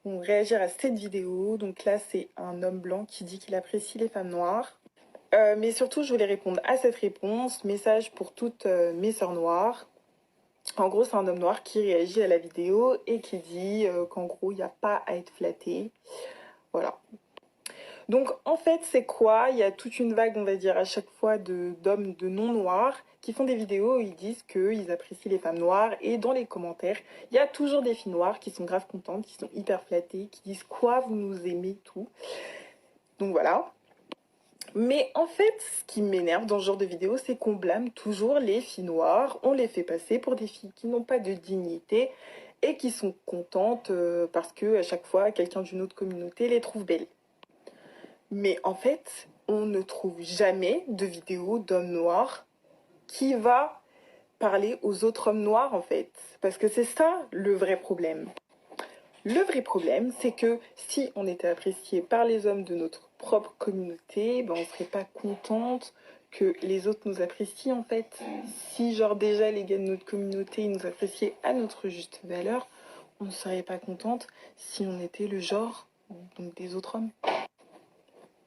Réagir à cette vidéo. Donc là, c'est un homme blanc qui dit qu'il apprécie les femmes noires. Mais surtout, je voulais répondre à cette réponse. Message pour toutes mes sœurs noires. En gros, c'est un homme noir qui réagit à la vidéo et qui dit qu'en gros, il n'y a pas à être flatté. Voilà. Donc en fait, c'est quoi? Il y a toute une vague, on va dire, à chaque fois d'hommes de non-noirs qui font des vidéos où ils disent qu'ils apprécient les femmes noires. Et dans les commentaires, il y a toujours des filles noires qui sont grave contentes, qui sont hyper flattées, qui disent quoi, vous nous aimez, tout. Donc voilà. Mais en fait, ce qui m'énerve dans ce genre de vidéo, c'est qu'on blâme toujours les filles noires. On les fait passer pour des filles qui n'ont pas de dignité et qui sont contentes parce que à chaque fois, quelqu'un d'une autre communauté les trouve belles. Mais en fait, on ne trouve jamais de vidéo d'homme noir qui va parler aux autres hommes noirs, en fait. Parce que c'est ça le vrai problème. Le vrai problème, c'est que si on était apprécié par les hommes de notre propre communauté, ben on serait pas contente que les autres nous apprécient, en fait. Si, genre, déjà, les gars de notre communauté, ils nous appréciaient à notre juste valeur, on ne serait pas contente si on était le genre donc, des autres hommes.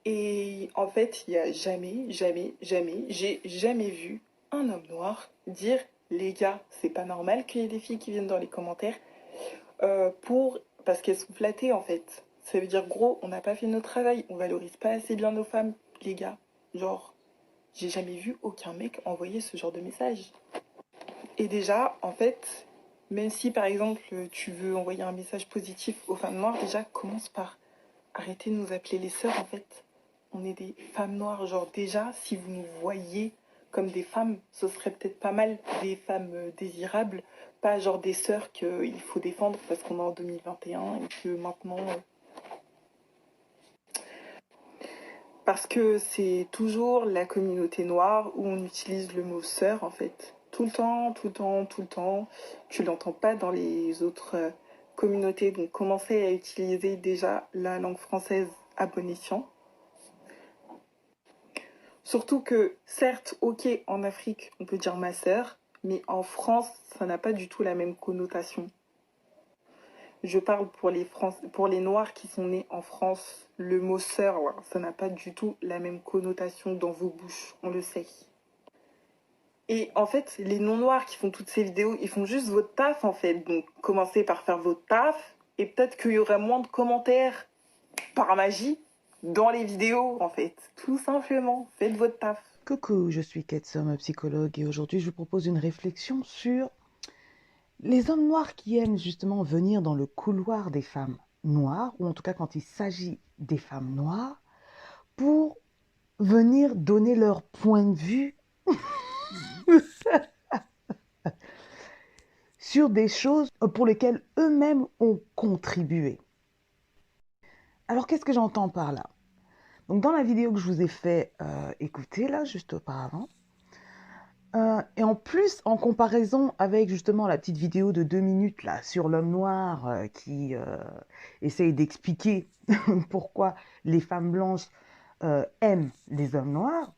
Et en fait, il n'y a jamais, j'ai jamais vu un homme noir dire les gars, c'est pas normal qu'il y ait des filles qui viennent dans les commentaires parce qu'elles sont flattées en fait. Ça veut dire gros, on n'a pas fait notre travail, on valorise pas assez bien nos femmes, les gars. Genre, j'ai jamais vu aucun mec envoyer ce genre de message. Et déjà, en fait, même si par exemple tu veux envoyer un message positif aux femmes noires, déjà commence par arrêter de nous appeler les sœurs en fait. On est des femmes noires, genre déjà, si vous nous voyez comme des femmes, ce serait peut-être pas mal des femmes désirables, pas genre des sœurs qu'il faut défendre parce qu'on est en 2021 et que maintenant... Parce que c'est toujours la communauté noire où on utilise le mot sœur en fait. Tout le temps, tout le temps, tout le temps. Tu l'entends pas dans les autres communautés, donc commencez à utiliser déjà la langue française à bon escient. Surtout que, certes, ok, en Afrique, on peut dire ma sœur, mais en France, ça n'a pas du tout la même connotation. Je parle pour les Noirs qui sont nés en France. Le mot sœur, ouais, ça n'a pas du tout la même connotation dans vos bouches, on le sait. Et en fait, les non-noirs qui font toutes ces vidéos, ils font juste votre taf en fait. Donc commencez par faire votre taf, et peut-être qu'il y aura moins de commentaires par magie dans les vidéos en fait. Tout simplement, faites votre taf. Coucou, je suis Kate Sommer, psychologue, et aujourd'hui je vous propose une réflexion sur les hommes noirs qui aiment justement venir dans le couloir des femmes noires, ou en tout cas quand il s'agit des femmes noires, pour venir donner leur point de vue sur des choses pour lesquelles eux-mêmes ont contribué. Alors qu'est-ce que j'entends par là? Donc dans la vidéo que je vous ai fait écouter là juste auparavant, et en plus, en comparaison avec justement la petite vidéo de 2 minutes là sur l'homme noir qui essaye d'expliquer pourquoi les femmes blanches aiment les hommes noirs,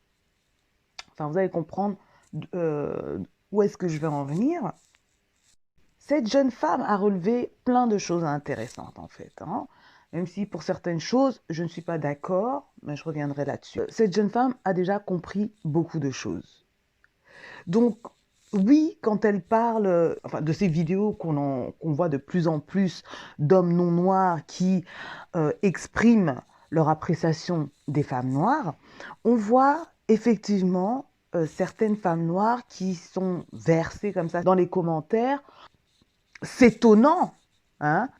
enfin vous allez comprendre où est-ce que je vais en venir. Cette jeune femme a relevé plein de choses intéressantes en fait, hein. Même si pour certaines choses, je ne suis pas d'accord, mais je reviendrai là-dessus. Cette jeune femme a déjà compris beaucoup de choses. Donc, oui, quand elle parle enfin, de ces vidéos qu'on voit de plus en plus d'hommes non noirs qui expriment leur appréciation des femmes noires, on voit effectivement certaines femmes noires qui sont versées comme ça dans les commentaires, s'étonnant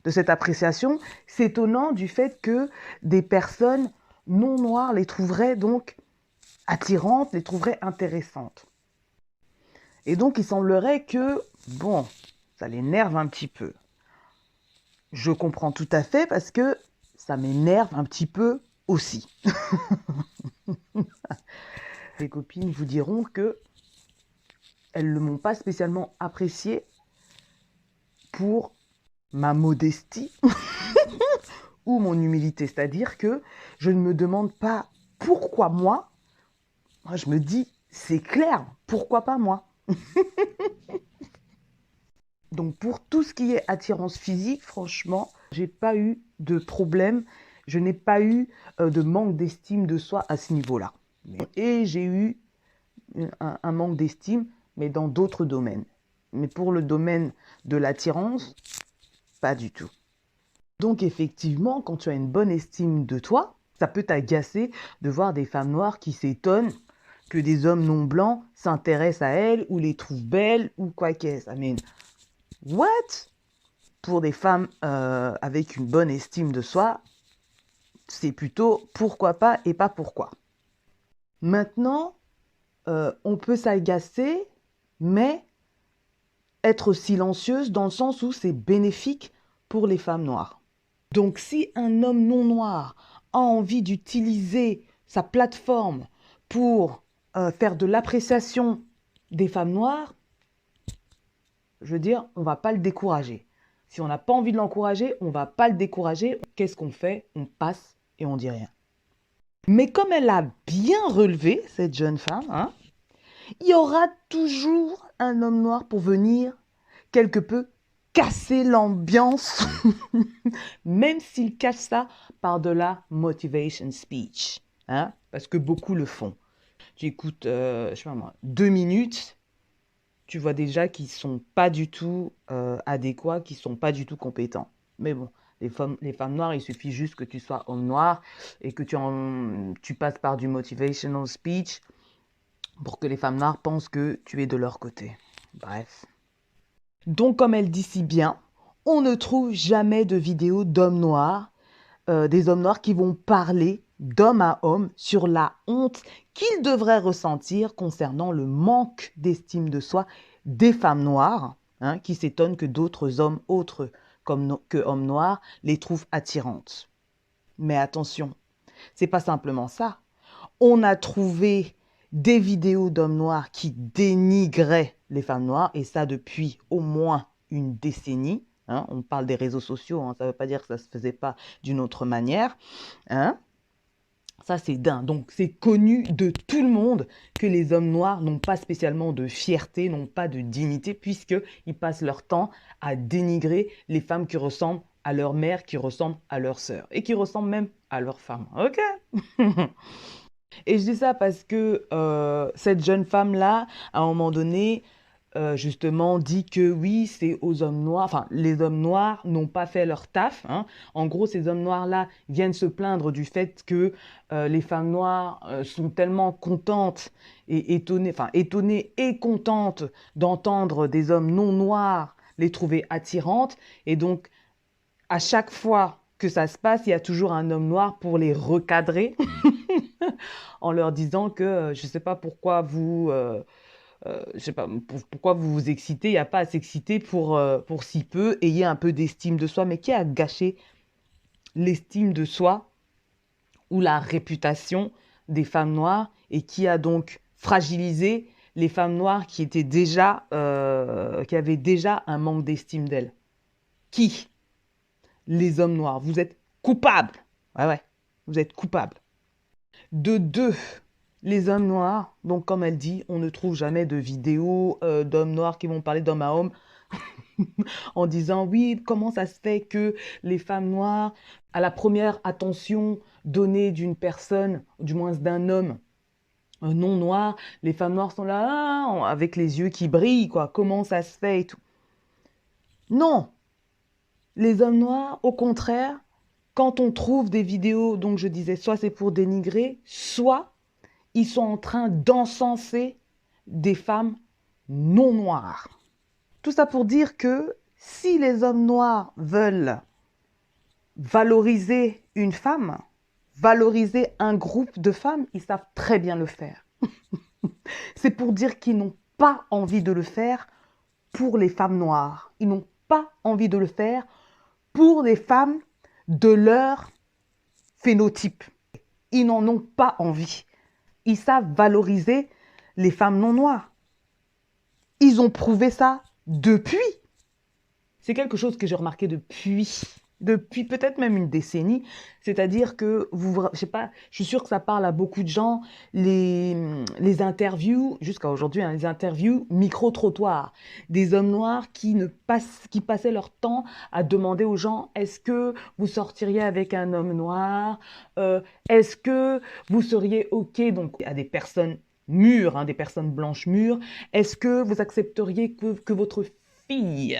de cette appréciation, s'étonnant du fait que des personnes non noires les trouveraient donc attirantes, les trouveraient intéressantes. Et donc, il semblerait que, bon, ça l'énerve un petit peu. Je comprends tout à fait parce que ça m'énerve un petit peu aussi. Les copines vous diront que elles ne m'ont pas spécialement appréciée pour ma modestie ou mon humilité. C'est-à-dire que je ne me demande pas pourquoi moi. Moi, je me dis, c'est clair, pourquoi pas moi? Donc pour tout ce qui est attirance physique, franchement, j'ai pas eu de problème. Je n'ai pas eu de manque d'estime de soi à ce niveau-là. Et j'ai eu un manque d'estime, mais dans d'autres domaines. Mais pour le domaine de l'attirance, pas du tout. Donc effectivement, quand tu as une bonne estime de toi, ça peut t'agacer de voir des femmes noires qui s'étonnent que des hommes non blancs s'intéressent à elles ou les trouvent belles ou quoi qu'est-ce. I mean, what? Pour des femmes avec une bonne estime de soi, c'est plutôt pourquoi pas et pas pourquoi. Maintenant, on peut s'agacer, mais être silencieuse dans le sens où c'est bénéfique pour les femmes noires. Donc si un homme non noir a envie d'utiliser sa plateforme pour faire de l'appréciation des femmes noires, je veux dire, on ne va pas le décourager. Si on n'a pas envie de l'encourager, on ne va pas le décourager. Qu'est-ce qu'on fait? On passe et on dit rien. Mais comme elle a bien relevé, cette jeune femme, hein, il y aura toujours un homme noir pour venir quelque peu casser l'ambiance, même s'il cache ça par de la motivation speech, hein, parce que beaucoup le font. Tu écoutes, je sais pas moi, 2 minutes, tu vois déjà qu'ils sont pas du tout adéquats, qu'ils sont pas du tout compétents. Mais bon, les femmes noires, il suffit juste que tu sois homme noir et que tu passes par du motivational speech pour que les femmes noires pensent que tu es de leur côté. Bref. Donc, comme elle dit si bien, on ne trouve jamais de vidéos d'hommes noirs, des hommes noirs qui vont parler d'homme à homme sur la honte qu'ils devraient ressentir concernant le manque d'estime de soi des femmes noires, hein, qui s'étonnent que d'autres hommes autres que hommes noirs les trouvent attirantes. Mais attention, c'est pas simplement ça. On a trouvé des vidéos d'hommes noirs qui dénigraient les femmes noires, et ça depuis au moins une décennie. Hein, on parle des réseaux sociaux, hein, ça ne veut pas dire que ça ne se faisait pas d'une autre manière. Hein. Ça, c'est dingue. Donc, c'est connu de tout le monde que les hommes noirs n'ont pas spécialement de fierté, n'ont pas de dignité, puisqu'ils passent leur temps à dénigrer les femmes qui ressemblent à leur mère, qui ressemblent à leur sœur, et qui ressemblent même à leur femme. OK. Et je dis ça parce que cette jeune femme-là, à un moment donné, justement, dit que oui, c'est aux hommes noirs, enfin, les hommes noirs n'ont pas fait leur taf. Hein. En gros, ces hommes noirs-là viennent se plaindre du fait que les femmes noires sont tellement contentes et étonnées et contentes d'entendre des hommes non noirs les trouver attirantes. Et donc, à chaque fois que ça se passe, il y a toujours un homme noir pour les recadrer en leur disant que je ne sais pas pourquoi je sais pas pourquoi vous vous excitez, il n'y a pas à s'exciter pour si peu, ayez un peu d'estime de soi. Mais qui a gâché l'estime de soi ou la réputation des femmes noires et qui a donc fragilisé les femmes noires qui avaient déjà un manque d'estime d'elles? Qui? Les hommes noirs. Vous êtes coupables. Ouais, vous êtes coupables. De deux, les hommes noirs, donc comme elle dit, on ne trouve jamais de vidéos d'hommes noirs qui vont parler d'homme à homme en disant oui, comment ça se fait que les femmes noires, à la première attention donnée d'une personne, du moins d'un homme non noir, les femmes noires sont là avec les yeux qui brillent, quoi. Comment ça se fait et tout. Non, les hommes noirs, au contraire, quand on trouve des vidéos, donc je disais, soit c'est pour dénigrer, soit ils sont en train d'encenser des femmes non noires. Tout ça pour dire que si les hommes noirs veulent valoriser une femme, valoriser un groupe de femmes, ils savent très bien le faire. C'est pour dire qu'ils n'ont pas envie de le faire pour les femmes noires. Ils n'ont pas envie de le faire pour les femmes de leur phénotype. Ils n'en ont pas envie. Ils savent valoriser les femmes non noires. Ils ont prouvé ça depuis. C'est quelque chose que j'ai remarqué depuis depuis peut-être même une décennie. C'est-à-dire que, je sais pas, je suis sûre que ça parle à beaucoup de gens, les interviews, jusqu'à aujourd'hui, hein, les interviews micro-trottoirs, des hommes noirs qui passaient leur temps à demander aux gens, est-ce que vous sortiriez avec un homme noir? Est-ce que vous seriez OK, donc à des personnes mûres, hein, des personnes blanches mûres, est-ce que vous accepteriez que votre fille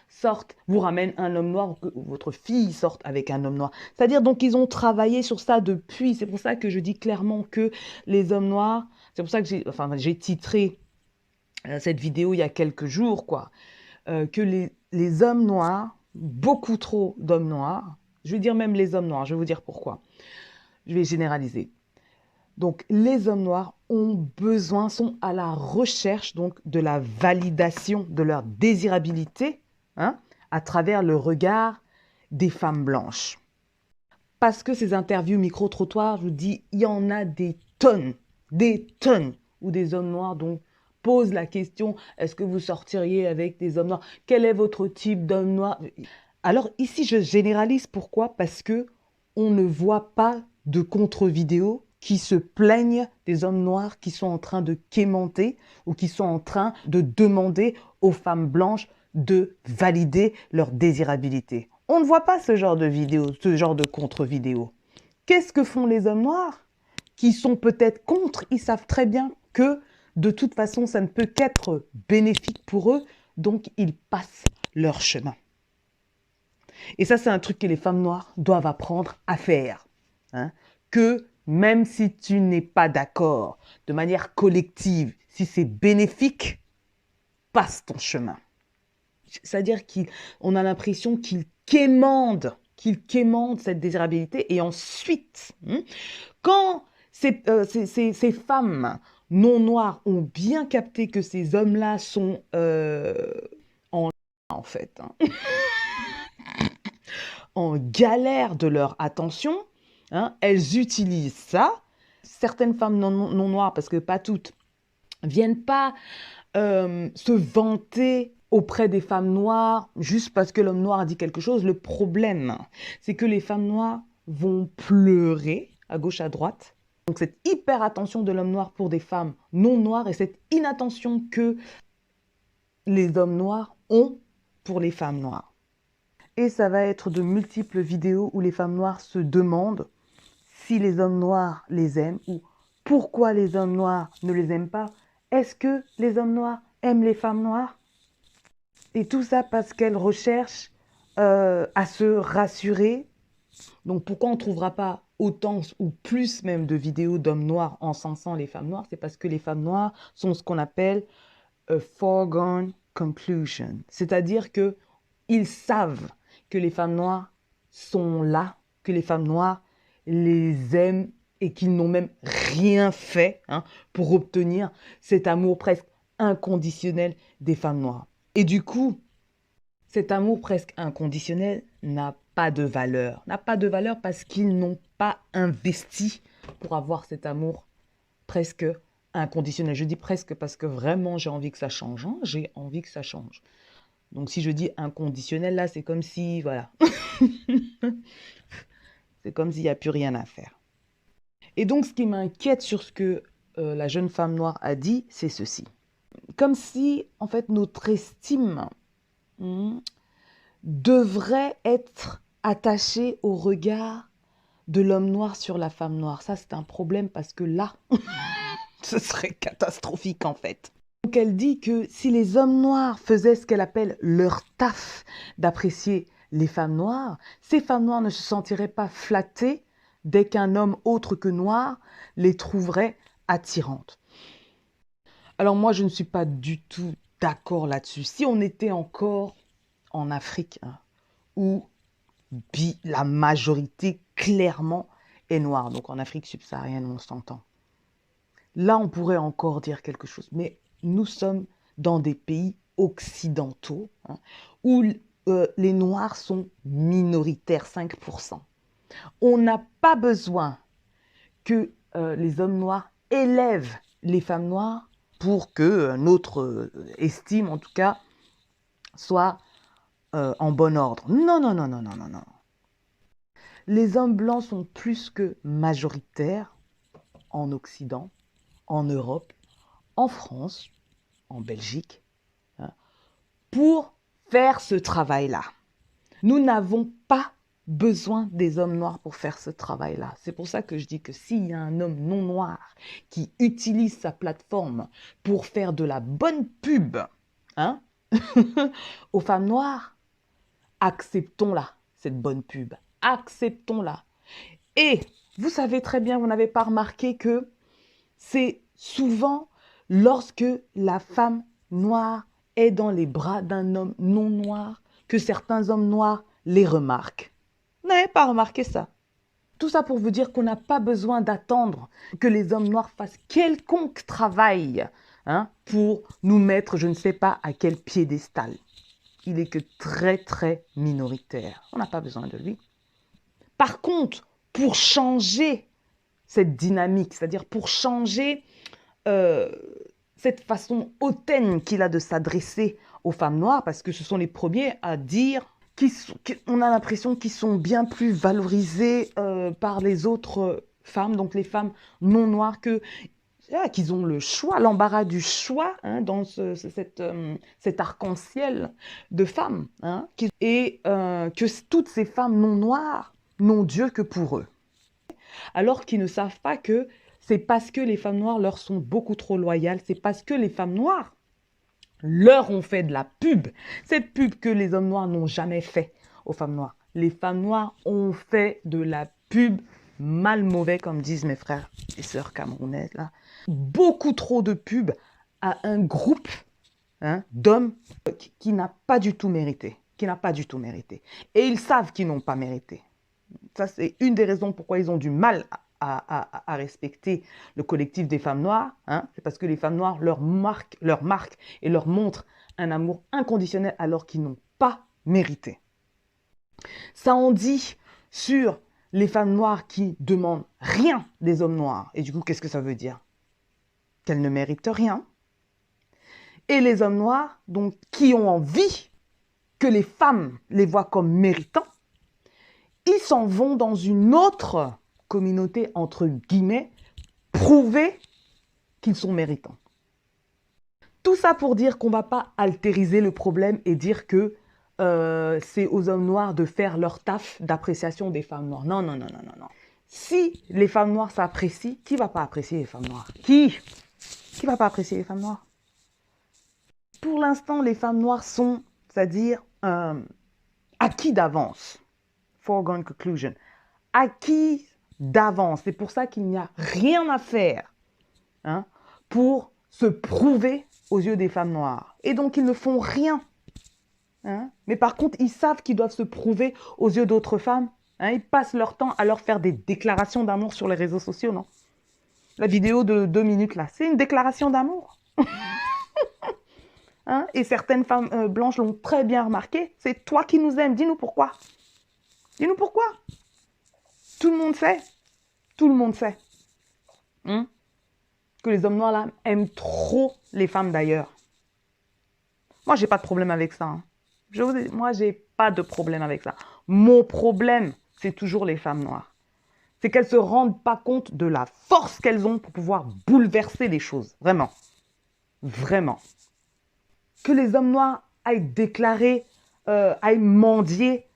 sorte, vous ramène un homme noir, ou que votre fille sorte avec un homme noir. C'est-à-dire, donc, ils ont travaillé sur ça depuis. C'est pour ça que je dis clairement que les hommes noirs, c'est pour ça que j'ai titré cette vidéo il y a quelques jours, quoi, que les hommes noirs, beaucoup trop d'hommes noirs, je vais dire même les hommes noirs, je vais vous dire pourquoi. Je vais généraliser. Donc, les hommes noirs sont à la recherche donc, de la validation de leur désirabilité, hein, à travers le regard des femmes blanches. Parce que ces interviews micro-trottoirs, je vous dis, il y en a des tonnes, où des hommes noirs donc, posent la question, est-ce que vous sortiriez avec des hommes noirs? Quel est votre type d'homme noir? Alors ici, je généralise. Pourquoi? Parce que on ne voit pas de contre-vidéos qui se plaignent des hommes noirs qui sont en train de quémanter ou qui sont en train de demander aux femmes blanches de valider leur désirabilité. On ne voit pas ce genre de vidéos, ce genre de contre-vidéos. Qu'est-ce que font les hommes noirs qui sont peut-être contre? Ils savent très bien que de toute façon, ça ne peut qu'être bénéfique pour eux, donc ils passent leur chemin. Et ça, c'est un truc que les femmes noires doivent apprendre à faire. Hein? Que même si tu n'es pas d'accord de manière collective, si c'est bénéfique, passe ton chemin. C'est-à-dire qu'on a l'impression qu'ils quémandent cette désirabilité. Et ensuite, quand ces femmes non noires ont bien capté que ces hommes-là sont en fait, en galère de leur attention, hein, elles utilisent ça. Certaines femmes non noires, parce que pas toutes, viennent pas se vanter auprès des femmes noires juste parce que l'homme noir a dit quelque chose. Le problème, c'est que les femmes noires vont pleurer à gauche, à droite. Donc cette hyper attention de l'homme noir pour des femmes non noires et cette inattention que les hommes noirs ont pour les femmes noires. Et ça va être de multiples vidéos où les femmes noires se demandent si les hommes noirs les aiment ou pourquoi les hommes noirs ne les aiment pas. Est-ce que les hommes noirs aiment les femmes noires? Et tout ça parce qu'elles recherchent à se rassurer. Donc pourquoi on ne trouvera pas autant ou plus même de vidéos d'hommes noirs encensant les femmes noires? C'est parce que les femmes noires sont ce qu'on appelle a foregone conclusion. C'est-à-dire qu'ils savent que les femmes noires sont là, que les femmes noires les aiment et qu'ils n'ont même rien fait pour obtenir cet amour presque inconditionnel des femmes noires. Et du coup, cet amour presque inconditionnel n'a pas de valeur. N'a pas de valeur parce qu'ils n'ont pas investi pour avoir cet amour presque inconditionnel. Je dis presque parce que vraiment j'ai envie que ça change. J'ai envie que ça change. Donc si je dis inconditionnel, là c'est comme si, voilà. C'est comme s'il n'y a plus rien à faire. Et donc ce qui m'inquiète sur ce que la jeune femme noire a dit, c'est ceci. Comme si, en fait, notre estime devrait être attachée au regard de l'homme noir sur la femme noire. Ça, c'est un problème parce que là, ce serait catastrophique en fait. Donc elle dit que si les hommes noirs faisaient ce qu'elle appelle leur taf d'apprécier les femmes noires, ces femmes noires ne se sentiraient pas flattées dès qu'un homme autre que noir les trouverait attirantes. Alors moi, je ne suis pas du tout d'accord là-dessus. Si on était encore en Afrique, où la majorité clairement est noire, donc en Afrique subsaharienne, on s'entend. Là, on pourrait encore dire quelque chose. Mais nous sommes dans des pays occidentaux où les Noirs sont minoritaires, 5%. On n'a pas besoin que les hommes noirs élèvent les femmes noires pour que notre estime, en tout cas, soit en bon ordre. Non, non, non, non, non, non, non. Les hommes blancs sont plus que majoritaires en Occident, en Europe, en France, en Belgique, hein, pour faire ce travail-là. Nous n'avons pas besoin des hommes noirs pour faire ce travail-là. C'est pour ça que je dis que s'il y a un homme non noir qui utilise sa plateforme pour faire de la bonne pub, hein, aux femmes noires, acceptons-la, cette bonne pub. Acceptons-la. Et vous savez très bien, vous n'avez pas remarqué que c'est souvent lorsque la femme noire est dans les bras d'un homme non noir que certains hommes noirs les remarquent. Vous n'avez pas remarqué ça? Tout ça pour vous dire qu'on n'a pas besoin d'attendre que les hommes noirs fassent quelconque travail, hein, pour nous mettre, je ne sais pas à quel piédestal. Il est que très, très minoritaire. On n'a pas besoin de lui. Par contre, pour changer cette dynamique, c'est-à-dire pour changer cette façon hautaine qu'il a de s'adresser aux femmes noires, parce que ce sont les premiers à dire qu'on a l'impression qu'ils sont bien plus valorisés par les autres femmes, donc les femmes non noires, qu'ils ont le choix, l'embarras du choix, hein, dans cet arc-en-ciel de femmes, hein, et que toutes ces femmes non noires n'ont Dieu que pour eux. Alors qu'ils ne savent pas que c'est parce que les femmes noires leur sont beaucoup trop loyales, c'est parce que les femmes noires leur ont fait de la pub. Cette pub que les hommes noirs n'ont jamais fait aux femmes noires. Les femmes noires ont fait de la pub mal mauvais, comme disent mes frères et sœurs camerounaises, là. Beaucoup trop de pub à un groupe, hein, d'hommes qui n'a pas du tout mérité. Qui n'a pas du tout mérité. Et ils savent qu'ils n'ont pas mérité. Ça, c'est une des raisons pourquoi ils ont du mal à respecter le collectif des femmes noires, hein. C'est parce que les femmes noires leur marquent et leur montrent un amour inconditionnel alors qu'ils n'ont pas mérité. Ça en dit sur les femmes noires qui demandent rien des hommes noirs. Et du coup, qu'est-ce que ça veut dire? Qu'elles ne méritent rien. Et les hommes noirs, donc, qui ont envie que les femmes les voient comme méritants, ils s'en vont dans une autre communauté, entre guillemets, prouver qu'ils sont méritants. Tout ça pour dire qu'on ne va pas altériser le problème et dire que c'est aux hommes noirs de faire leur taf d'appréciation des femmes noires. Non, non, non, non, non, non. Si les femmes noires s'apprécient, qui ne va pas apprécier les femmes noires? Qui ne va pas apprécier les femmes noires? Pour l'instant, les femmes noires sont, c'est-à-dire, acquis d'avance. Foregone conclusion. Acquis d'avance. C'est pour ça qu'il n'y a rien à faire, hein, pour se prouver aux yeux des femmes noires. Et donc, ils ne font rien. Hein. Mais par contre, ils savent qu'ils doivent se prouver aux yeux d'autres femmes. Hein. Ils passent leur temps à leur faire des déclarations d'amour sur les réseaux sociaux, non? La vidéo de 2 minutes, là, c'est une déclaration d'amour. Hein. Et certaines femmes blanches l'ont très bien remarqué. C'est toi qui nous aimes. Dis-nous pourquoi. Dis-nous pourquoi. Tout le monde sait. Tout le monde sait. Hein? Que les hommes noirs, là, aiment trop les femmes d'ailleurs. Moi, j'ai pas de problème avec ça. Hein. Moi, j'ai pas de problème avec ça. Mon problème, c'est toujours les femmes noires. C'est qu'elles se rendent pas compte de la force qu'elles ont pour pouvoir bouleverser les choses. Vraiment. Vraiment. Que les hommes noirs aillent déclarer, aillent mendier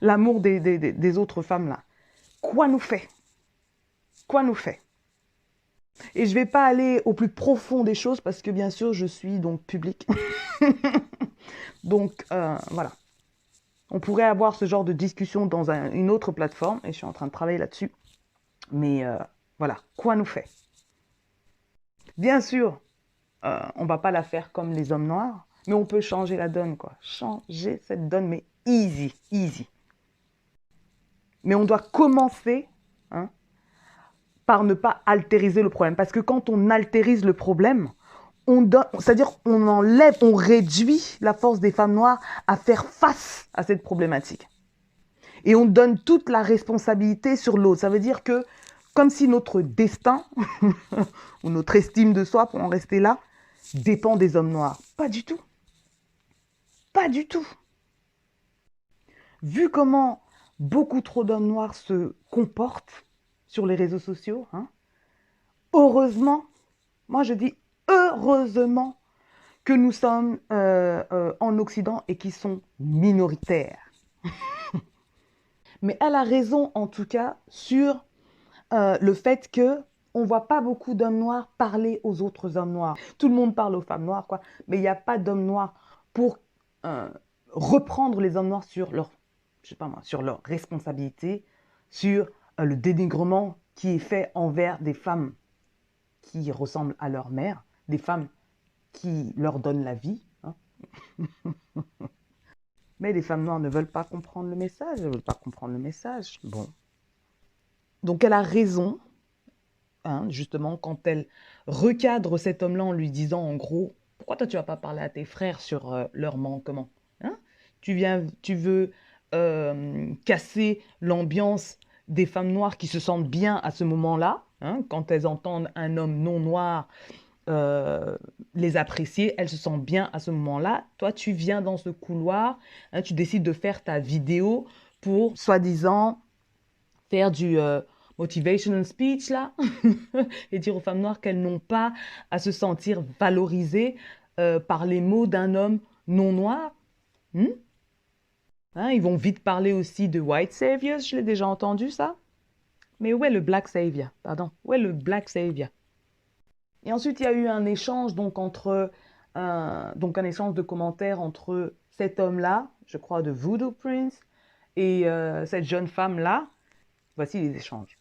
l'amour des autres femmes là. Quoi nous fait? Quoi nous fait? Et je ne vais pas aller au plus profond des choses parce que bien sûr je suis donc publique. Donc voilà. On pourrait avoir ce genre de discussion dans une autre plateforme et je suis en train de travailler là-dessus. Mais voilà, quoi nous fait? Bien sûr, on ne va pas la faire comme les hommes noirs. Mais on peut changer la donne, quoi. Changer cette donne, mais easy, easy. Mais on doit commencer, hein, par ne pas altériser le problème. Parce que quand on altérise le problème, c'est-à-dire on enlève, on réduit la force des femmes noires à faire face à cette problématique. Et on donne toute la responsabilité sur l'autre. Ça veut dire que, comme si notre destin, ou notre estime de soi, pour en rester là, dépend des hommes noirs. Pas du tout. Pas du tout. Vu comment beaucoup trop d'hommes noirs se comportent sur les réseaux sociaux, hein, heureusement, moi je dis heureusement que nous sommes en Occident et qui sont minoritaires. Mais elle a raison en tout cas sur le fait que on voit pas beaucoup d'hommes noirs parler aux autres hommes noirs. Tout le monde parle aux femmes noires, quoi, mais il n'y a pas d'hommes noirs pour reprendre les hommes noirs sur leur, je sais pas moi, sur leur responsabilité, sur le dénigrement qui est fait envers des femmes qui ressemblent à leur mère, des femmes qui leur donnent la vie. Hein. Mais les femmes noires ne veulent pas comprendre le message, elles ne veulent pas comprendre le message. Bon. Donc elle a raison, hein, justement, quand elle recadre cet homme-là en lui disant en gros, pourquoi toi tu vas pas parler à tes frères sur leur manquement, hein? Tu veux casser l'ambiance des femmes noires qui se sentent bien à ce moment-là, hein, quand elles entendent un homme non noir les apprécier, elles se sentent bien à ce moment-là. Toi, tu viens dans ce couloir, hein, tu décides de faire ta vidéo pour, soi-disant, faire du motivational speech, là, et dire aux femmes noires qu'elles n'ont pas à se sentir valorisées par les mots d'un homme non noir. Hein, ils vont vite parler aussi de white saviors, je l'ai déjà entendu, ça. Mais où est le black savior? Pardon, où est le black savior? Et ensuite, il y a eu un échange donc un échange de commentaires entre cet homme-là, je crois de Voodoo Prince, et cette jeune femme-là. Voici les échanges.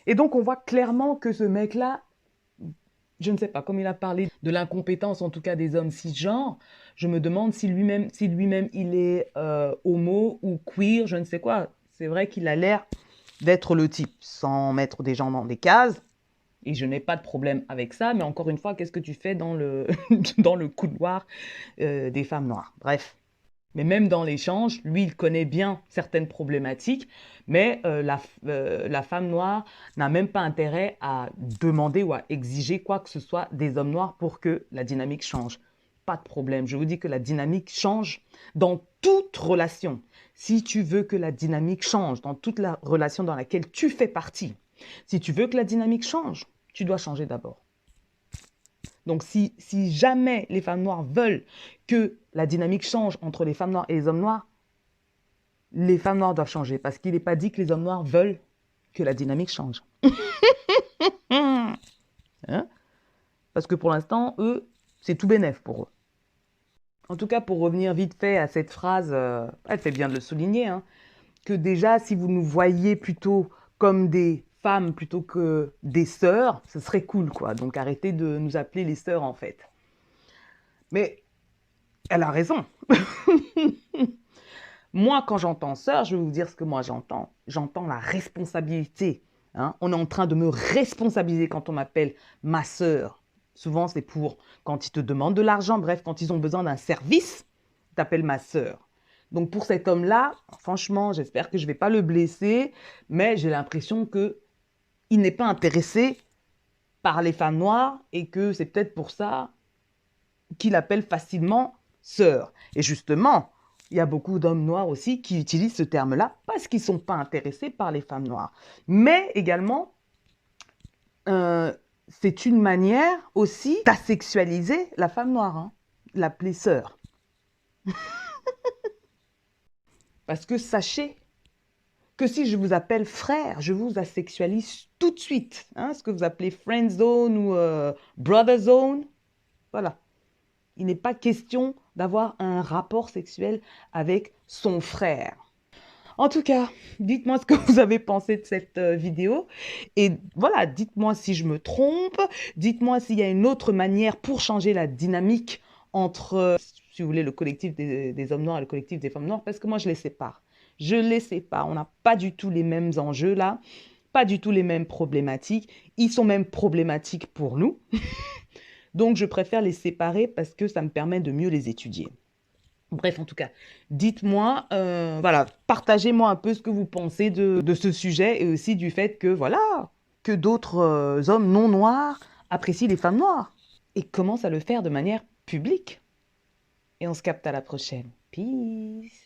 Et donc, on voit clairement que ce mec-là, je ne sais pas, comme il a parlé de l'incompétence, en tout cas des hommes cisgenres, je me demande si lui-même il est homo ou queer, je ne sais quoi. C'est vrai qu'il a l'air d'être le type, sans mettre des gens dans des cases. Et je n'ai pas de problème avec ça, mais encore une fois, qu'est-ce que tu fais dans le, dans le couloir des femmes noires? Bref. Mais même dans l'échange, lui, il connaît bien certaines problématiques, mais la femme noire n'a même pas intérêt à demander ou à exiger quoi que ce soit des hommes noirs pour que la dynamique change. Pas de problème. Je vous dis que la dynamique change dans toute relation. Si tu veux que la dynamique change dans toute la relation dans laquelle tu fais partie, si tu veux que la dynamique change, tu dois changer d'abord. Donc, si jamais les femmes noires veulent que la dynamique change entre les femmes noires et les hommes noirs, les femmes noires doivent changer parce qu'il n'est pas dit que les hommes noirs veulent que la dynamique change. Hein? Parce que pour l'instant, eux, c'est tout bénef pour eux. En tout cas, pour revenir vite fait à cette phrase, elle fait bien de le souligner, hein, que déjà, si vous nous voyez plutôt comme des femmes plutôt que des sœurs, ce serait cool, quoi. Donc, arrêtez de nous appeler les sœurs, en fait. Mais elle a raison. Moi, quand j'entends sœur, je vais vous dire ce que moi j'entends. J'entends la responsabilité. Hein. On est en train de me responsabiliser quand on m'appelle ma sœur. Souvent, c'est pour quand ils te demandent de l'argent, bref, quand ils ont besoin d'un service, ils t'appellent ma sœur. Donc, pour cet homme-là, franchement, j'espère que je ne vais pas le blesser, mais j'ai l'impression qu'il n'est pas intéressé par les femmes noires et que c'est peut-être pour ça qu'il appelle facilement sœur. Et justement, il y a beaucoup d'hommes noirs aussi qui utilisent ce terme-là parce qu'ils ne sont pas intéressés par les femmes noires. Mais également, c'est une manière aussi d'asexualiser la femme noire, hein, l'appeler sœur. Parce que sachez que si je vous appelle frère, je vous asexualise tout de suite. Hein, ce que vous appelez friend zone ou brother zone. Voilà. Il n'est pas question d'avoir un rapport sexuel avec son frère. En tout cas, dites-moi ce que vous avez pensé de cette vidéo. Et voilà, dites-moi si je me trompe. Dites-moi s'il y a une autre manière pour changer la dynamique entre, si vous voulez, le collectif des hommes noirs et le collectif des femmes noires. Parce que moi, je les sépare. Je les sépare. On n'a pas du tout les mêmes enjeux là. Pas du tout les mêmes problématiques. Ils sont même problématiques pour nous. Donc, je préfère les séparer parce que ça me permet de mieux les étudier. Bref, en tout cas, dites-moi, voilà, partagez-moi un peu ce que vous pensez de ce sujet et aussi du fait que, voilà, que d'autres hommes non noirs apprécient les femmes noires et commencent à le faire de manière publique. Et on se capte à la prochaine. Peace.